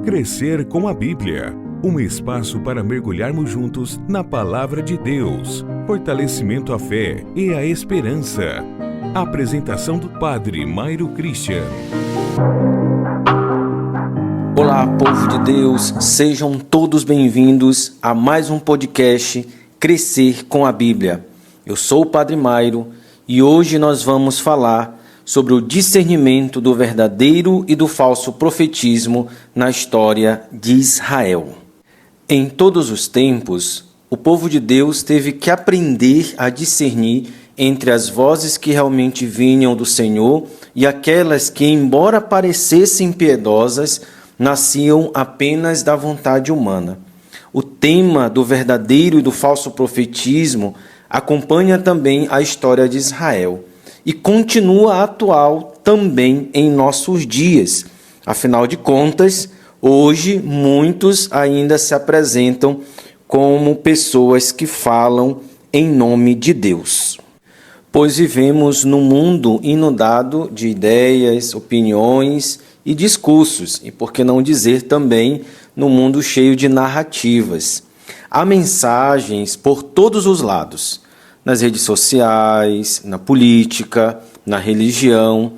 Crescer com a Bíblia. Um espaço para mergulharmos juntos na Palavra de Deus. Fortalecimento à fé e à esperança. Apresentação do Padre Mairo Christian. Olá, povo de Deus, sejam todos bem-vindos a mais um podcast Crescer com a Bíblia. Eu sou o Padre Mairo e hoje nós vamos falar sobre o discernimento do verdadeiro e do falso profetismo na história de Israel. Em todos os tempos, o povo de Deus teve que aprender a discernir entre as vozes que realmente vinham do Senhor e aquelas que, embora parecessem piedosas, nasciam apenas da vontade humana. O tema do verdadeiro e do falso profetismo acompanha também a história de Israel e continua atual também em nossos dias. Afinal de contas, hoje muitos ainda se apresentam como pessoas que falam em nome de Deus. Pois vivemos num mundo inundado de ideias, opiniões e discursos, e por que não dizer também no mundo cheio de narrativas. Há mensagens por todos os lados, nas redes sociais, na política, na religião.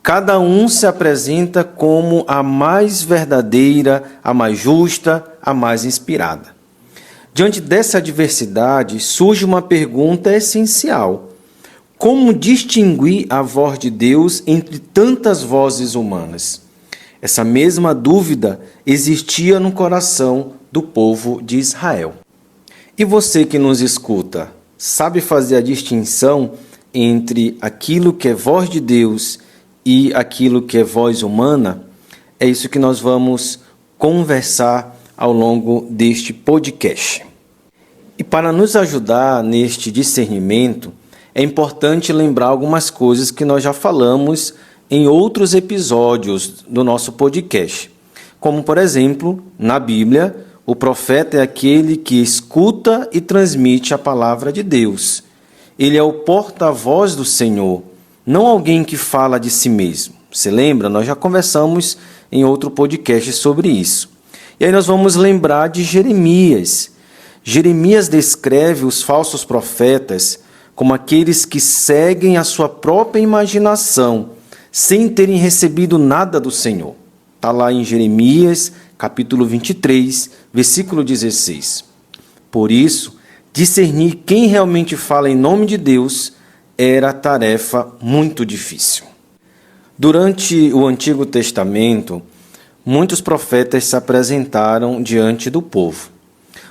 Cada um se apresenta como a mais verdadeira, a mais justa, a mais inspirada. Diante dessa diversidade, surge uma pergunta essencial: como distinguir a voz de Deus entre tantas vozes humanas? Essa mesma dúvida existia no coração do povo de Israel. E você que nos escuta, sabe fazer a distinção entre aquilo que é voz de Deus e aquilo que é voz humana? É isso que nós vamos conversar ao longo deste podcast. E para nos ajudar neste discernimento, é importante lembrar algumas coisas que nós já falamos em outros episódios do nosso podcast. Como, por exemplo, na Bíblia, o profeta é aquele que escuta e transmite a palavra de Deus. Ele é o porta-voz do Senhor, não alguém que fala de si mesmo. Você lembra? Nós já conversamos em outro podcast sobre isso. E aí nós vamos lembrar de Jeremias. Jeremias descreve os falsos profetas como aqueles que seguem a sua própria imaginação, sem terem recebido nada do Senhor. Está lá em Jeremias, capítulo 23, versículo 16. Por isso, discernir quem realmente fala em nome de Deus era tarefa muito difícil. Durante o Antigo Testamento, muitos profetas se apresentaram diante do povo.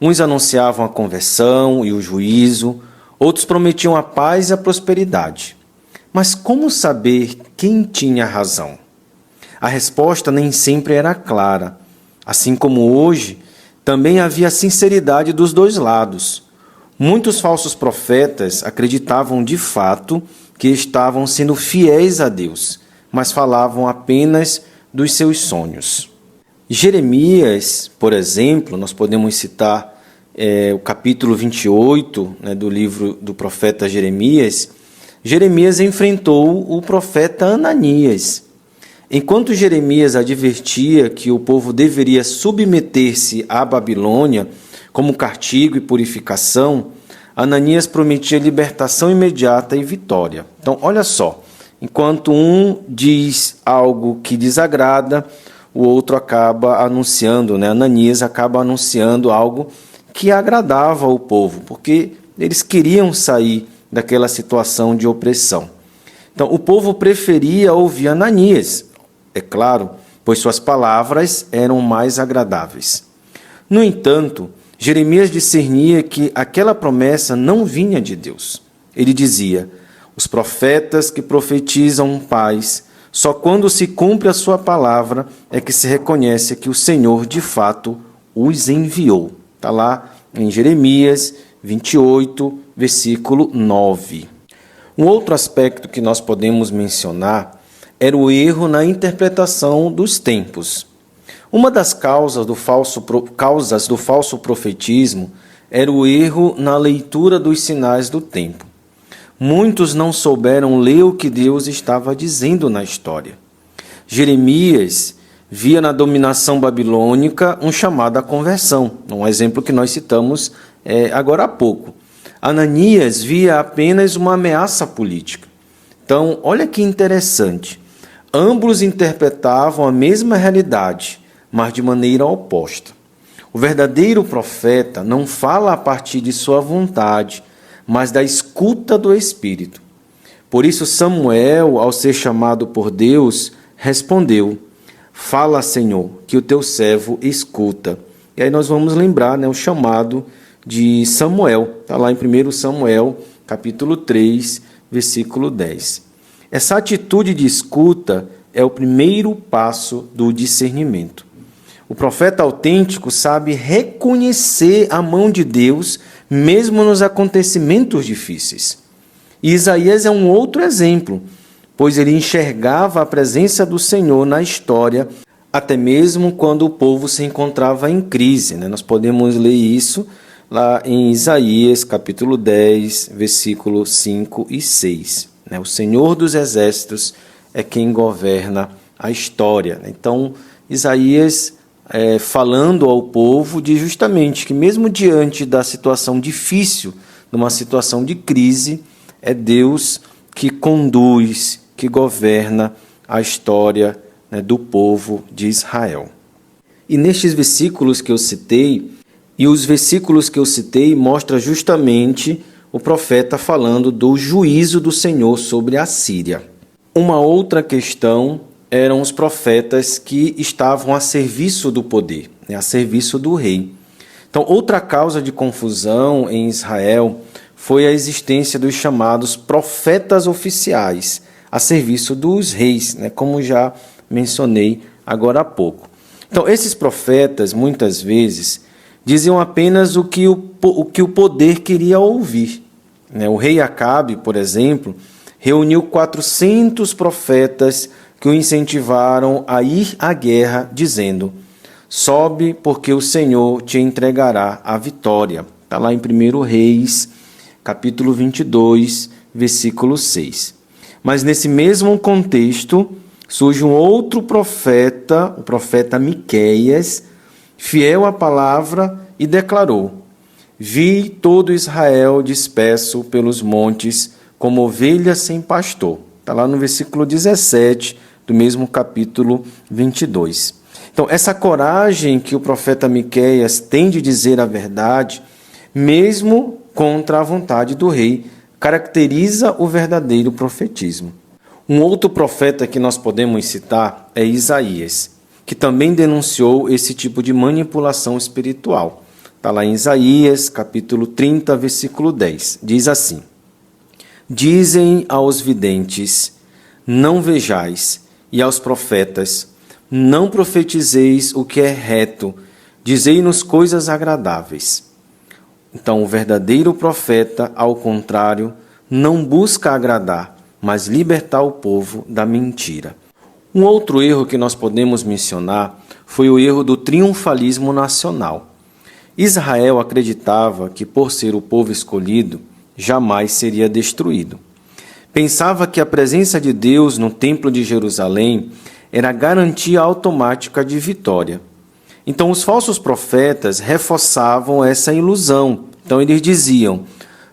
Uns anunciavam a conversão e o juízo, outros prometiam a paz e a prosperidade. Mas como saber quem tinha razão? A resposta nem sempre era clara. Assim como hoje, também havia sinceridade dos dois lados. Muitos falsos profetas acreditavam de fato que estavam sendo fiéis a Deus, mas falavam apenas dos seus sonhos. Jeremias, por exemplo, nós podemos citar o capítulo 28 do livro do profeta Jeremias. Jeremias enfrentou o profeta Ananias. Enquanto Jeremias advertia que o povo deveria submeter-se à Babilônia como castigo e purificação, Ananias prometia libertação imediata e vitória. Então, olha só, enquanto um diz algo que desagrada, o outro acaba anunciando, Ananias acaba anunciando algo que agradava ao povo, porque eles queriam sair daquela situação de opressão. Então, o povo preferia ouvir Ananias, é claro, pois suas palavras eram mais agradáveis. No entanto, Jeremias discernia que aquela promessa não vinha de Deus. Ele dizia: os profetas que profetizam paz, só quando se cumpre a sua palavra é que se reconhece que o Senhor de fato os enviou. Está lá em Jeremias 28, versículo 9. Um outro aspecto que nós podemos mencionar era o erro na interpretação dos tempos. Uma das causas do falso profetismo era o erro na leitura dos sinais do tempo. Muitos não souberam ler o que Deus estava dizendo na história. Jeremias via na dominação babilônica um chamado à conversão, um exemplo que nós citamos agora há pouco. Ananias via apenas uma ameaça política. Então, olha que interessante. Ambos interpretavam a mesma realidade, mas de maneira oposta. O verdadeiro profeta não fala a partir de sua vontade, mas da escuta do Espírito. Por isso Samuel, ao ser chamado por Deus, respondeu: fala, Senhor, que o teu servo escuta. E aí nós vamos lembrar, o chamado de Samuel. Está lá em 1 Samuel, capítulo 3, versículo 10. Essa atitude de escuta é o primeiro passo do discernimento. O profeta autêntico sabe reconhecer a mão de Deus, mesmo nos acontecimentos difíceis. E Isaías é um outro exemplo, pois ele enxergava a presença do Senhor na história, até mesmo quando o povo se encontrava em crise. Nós podemos ler isso lá em Isaías, capítulo 10, versículos 5 e 6. O Senhor dos Exércitos é quem governa a história. Então, Isaías, falando ao povo, diz justamente que mesmo diante da situação difícil, numa situação de crise, é Deus que conduz, que governa a história do povo de Israel. E nestes versículos que eu citei, mostra justamente o profeta falando do juízo do Senhor sobre a Síria. Uma outra questão eram os profetas que estavam a serviço do poder, a serviço do rei. Então, outra causa de confusão em Israel foi a existência dos chamados profetas oficiais, a serviço dos reis, como já mencionei agora há pouco. Então, esses profetas, muitas vezes, diziam apenas o que o poder queria ouvir. O rei Acabe, por exemplo, reuniu 400 profetas que o incentivaram a ir à guerra, dizendo: sobe, porque o Senhor te entregará a vitória. Está lá em 1 Reis, capítulo 22, versículo 6. Mas nesse mesmo contexto, surge um outro profeta, o profeta Miqueias, fiel à palavra, e declarou: vi todo Israel disperso pelos montes, como ovelhas sem pastor. Está lá no versículo 17 do mesmo capítulo 22. Então, essa coragem que o profeta Miqueias tem de dizer a verdade, mesmo contra a vontade do rei, caracteriza o verdadeiro profetismo. Um outro profeta que nós podemos citar é Isaías, que também denunciou esse tipo de manipulação espiritual. Está lá em Isaías, capítulo 30, versículo 10. Diz assim: dizem aos videntes: não vejais, e aos profetas: não profetizeis o que é reto, dizei-nos coisas agradáveis. Então, o verdadeiro profeta, ao contrário, não busca agradar, mas libertar o povo da mentira. Um outro erro que nós podemos mencionar foi o erro do triunfalismo nacional. Israel acreditava que, por ser o povo escolhido, jamais seria destruído. Pensava que a presença de Deus no Templo de Jerusalém era garantia automática de vitória. Então, os falsos profetas reforçavam essa ilusão. Então, eles diziam: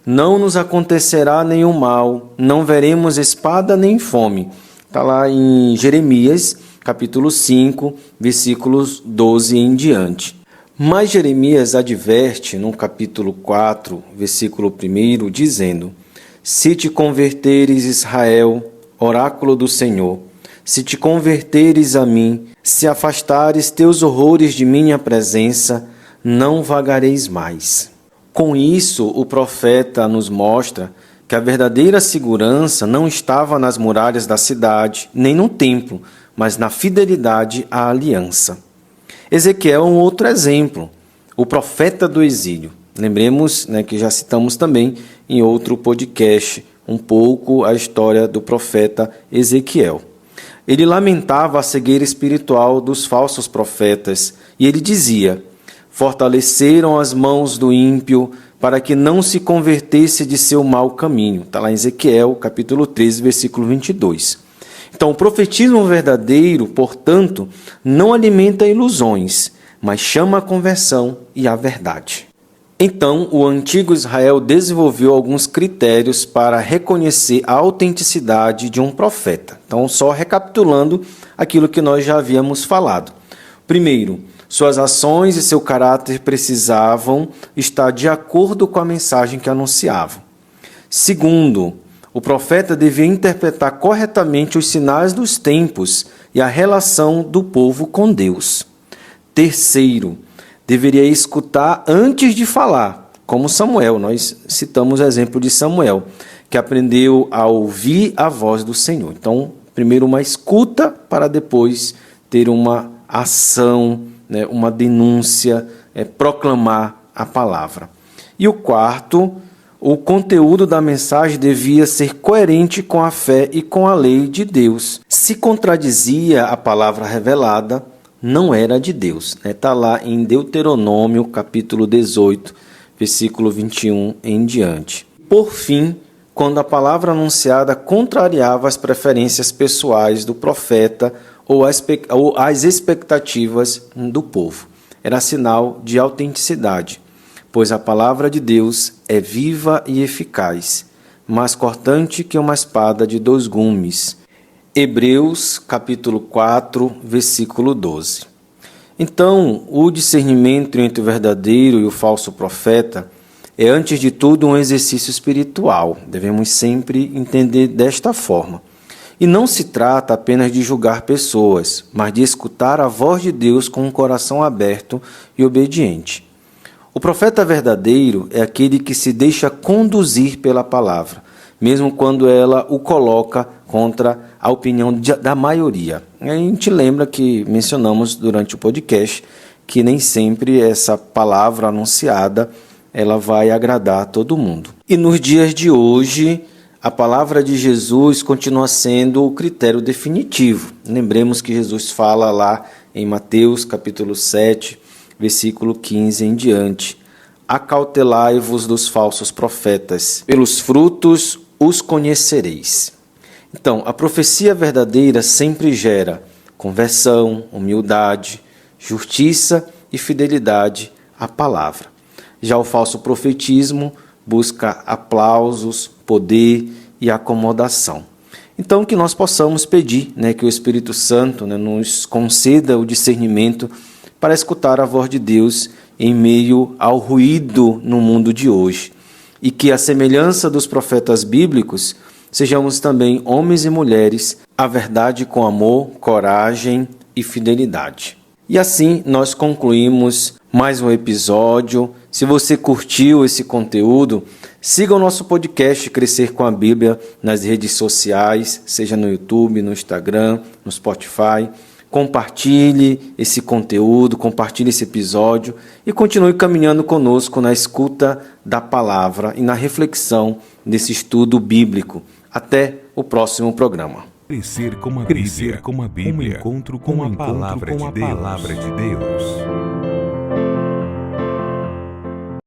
não nos acontecerá nenhum mal, não veremos espada nem fome. Está lá em Jeremias, capítulo 5, versículos 12 em diante. Mas Jeremias adverte no capítulo 4, versículo 1, dizendo: se te converteres, Israel, oráculo do Senhor, se te converteres a mim, se afastares teus horrores de minha presença, não vagareis mais. Com isso, o profeta nos mostra que a verdadeira segurança não estava nas muralhas da cidade, nem no templo, mas na fidelidade à aliança. Ezequiel é um outro exemplo, o profeta do exílio. Lembremos que já citamos também em outro podcast um pouco a história do profeta Ezequiel. Ele lamentava a cegueira espiritual dos falsos profetas e ele dizia: fortaleceram as mãos do ímpio para que não se convertesse de seu mau caminho. Está lá em Ezequiel, capítulo 13, versículo 22. Então, o profetismo verdadeiro, portanto, não alimenta ilusões, mas chama a conversão e a verdade. Então, o antigo Israel desenvolveu alguns critérios para reconhecer a autenticidade de um profeta. Então, só recapitulando aquilo que nós já havíamos falado. Primeiro, suas ações e seu caráter precisavam estar de acordo com a mensagem que anunciavam. Segundo, o profeta devia interpretar corretamente os sinais dos tempos e a relação do povo com Deus. Terceiro, deveria escutar antes de falar, como Samuel. Nós citamos o exemplo de Samuel, que aprendeu a ouvir a voz do Senhor. Então, primeiro uma escuta para depois ter uma ação, uma denúncia, proclamar a palavra. E o quarto, o conteúdo da mensagem devia ser coerente com a fé e com a lei de Deus. Se contradizia a palavra revelada, não era de Deus. Está lá em Deuteronômio, capítulo 18, versículo 21 em diante. Por fim, quando a palavra anunciada contrariava as preferências pessoais do profeta ou as expectativas do povo, era sinal de autenticidade, pois a palavra de Deus é viva e eficaz, mais cortante que uma espada de 2 gumes. Hebreus, capítulo 4, versículo 12. Então, o discernimento entre o verdadeiro e o falso profeta é, antes de tudo, um exercício espiritual. Devemos sempre entender desta forma. E não se trata apenas de julgar pessoas, mas de escutar a voz de Deus com um coração aberto e obediente. O profeta verdadeiro é aquele que se deixa conduzir pela palavra, mesmo quando ela o coloca contra a opinião da maioria. A gente lembra que mencionamos durante o podcast que nem sempre essa palavra anunciada ela vai agradar todo mundo. E nos dias de hoje, a palavra de Jesus continua sendo o critério definitivo. Lembremos que Jesus fala lá em Mateus capítulo 7, versículo 15 em diante: acautelai-vos dos falsos profetas, pelos frutos os conhecereis. Então, a profecia verdadeira sempre gera conversão, humildade, justiça e fidelidade à palavra. Já o falso profetismo busca aplausos, poder e acomodação. Então, que nós possamos pedir que o Espírito Santo nos conceda o discernimento para escutar a voz de Deus em meio ao ruído no mundo de hoje. E que, à semelhança dos profetas bíblicos, sejamos também homens e mulheres, a verdade com amor, coragem e fidelidade. E assim nós concluímos mais um episódio. Se você curtiu esse conteúdo, siga o nosso podcast Crescer com a Bíblia nas redes sociais, seja no YouTube, no Instagram, no Spotify. Compartilhe esse conteúdo, compartilhe esse episódio e continue caminhando conosco na escuta da palavra e na reflexão desse estudo bíblico. Até o próximo programa. Crescer com a Bíblia. Um encontro com a palavra de Deus.